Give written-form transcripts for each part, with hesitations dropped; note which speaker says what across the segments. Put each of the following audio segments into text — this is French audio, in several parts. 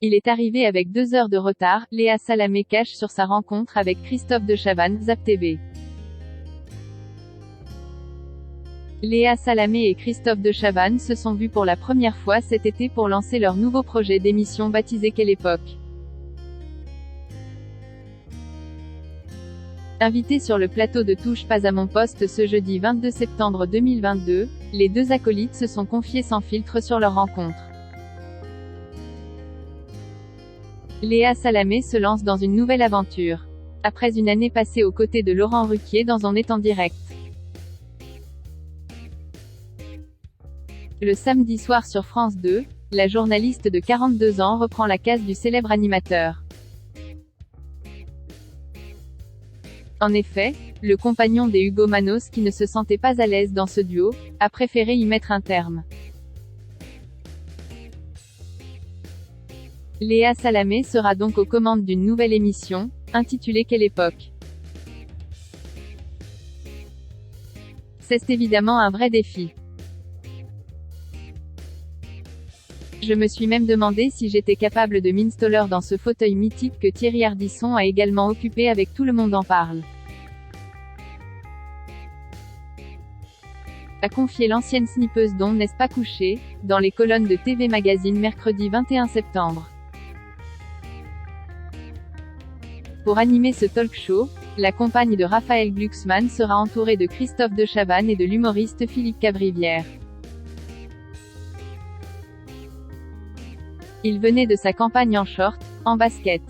Speaker 1: Il est arrivé avec 2 heures de retard, Léa Salamé cache sur sa rencontre avec Christophe de Chavannes, Zap TV. Léa Salamé et Christophe de Chavannes se sont vus pour la première fois cet été pour lancer leur nouveau projet d'émission baptisé Quelle époque. Invités sur le plateau de Touche pas à mon poste ce jeudi 22 septembre 2022, les deux acolytes se sont confiés sans filtre sur leur rencontre. Léa Salamé se lance dans une nouvelle aventure. Après une année passée aux côtés de Laurent Ruquier dans On est en direct. Le samedi soir sur France 2, la journaliste de 42 ans reprend la case du célèbre animateur. En effet, le compagnon des Hugo Manos qui ne se sentait pas à l'aise dans ce duo, a préféré y mettre un terme. Léa Salamé sera donc aux commandes d'une nouvelle émission, intitulée Quelle époque. C'est évidemment un vrai défi. Je me suis même demandé si j'étais capable de m'installer dans ce fauteuil mythique que Thierry Ardisson a également occupé avec Tout le monde en parle. A confié l'ancienne snippeuse dont n'est-ce pas couché, dans les colonnes de TV Magazine mercredi 21 septembre. Pour animer ce talk show, la compagne de Raphaël Glucksmann sera entourée de Christophe de Chavannes et de l'humoriste Philippe Cabrivière. Il venait de sa campagne en short, en basket.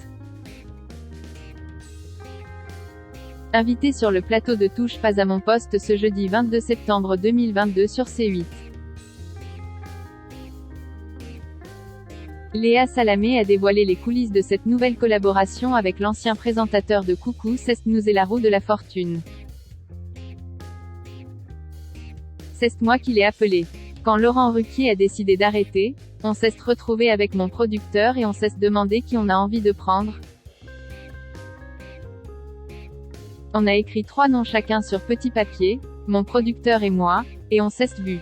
Speaker 1: Invité sur le plateau de Touche pas à mon poste ce jeudi 22 septembre 2022 sur C8. Léa Salamé a dévoilé les coulisses de cette nouvelle collaboration avec l'ancien présentateur de Coucou c'est nous et la roue de la fortune. C'est moi qui l'ai appelé. Quand Laurent Ruquier a décidé d'arrêter, on s'est retrouvé avec mon producteur et on s'est demandé qui on a envie de prendre. On a écrit 3 noms chacun sur petit papier, mon producteur et moi, et on s'est vu.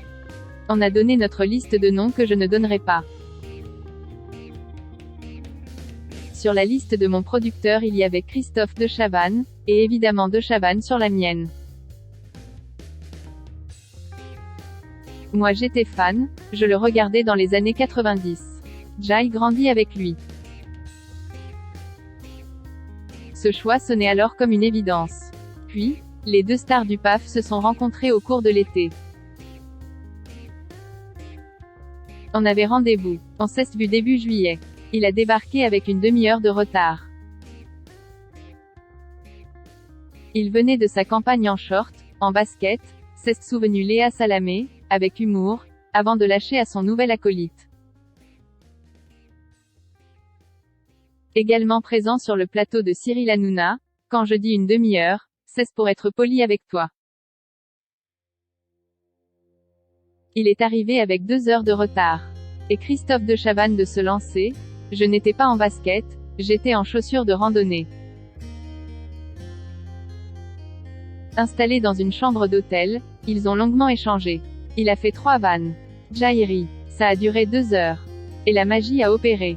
Speaker 1: On a donné notre liste de noms que je ne donnerai pas. Sur la liste de mon producteur il y avait Christophe de Chavannes, et évidemment de Chavannes sur la mienne. Moi j'étais fan, je le regardais dans les années 90. J'ai grandi avec lui. Ce choix sonnait alors comme une évidence. Puis, les deux stars du PAF se sont rencontrées au cours de l'été. On avait rendez-vous. On s'est vu début juillet. Il a débarqué avec une demi-heure de retard. Il venait de sa campagne en short, en basket, s'est souvenu Léa Salamé, avec humour, avant de lâcher à son nouvel acolyte. Également présent sur le plateau de Cyril Hanouna, quand je dis une demi-heure, c'est pour être poli avec toi. Il est arrivé avec 2 heures de retard. Et Christophe de Chavannes de se lancer, je n'étais pas en basket, j'étais en chaussures de randonnée. Installés dans une chambre d'hôtel, ils ont longuement échangé. Il a fait 3 vannes. Jairi. Ça a duré 2 heures. Et la magie a opéré.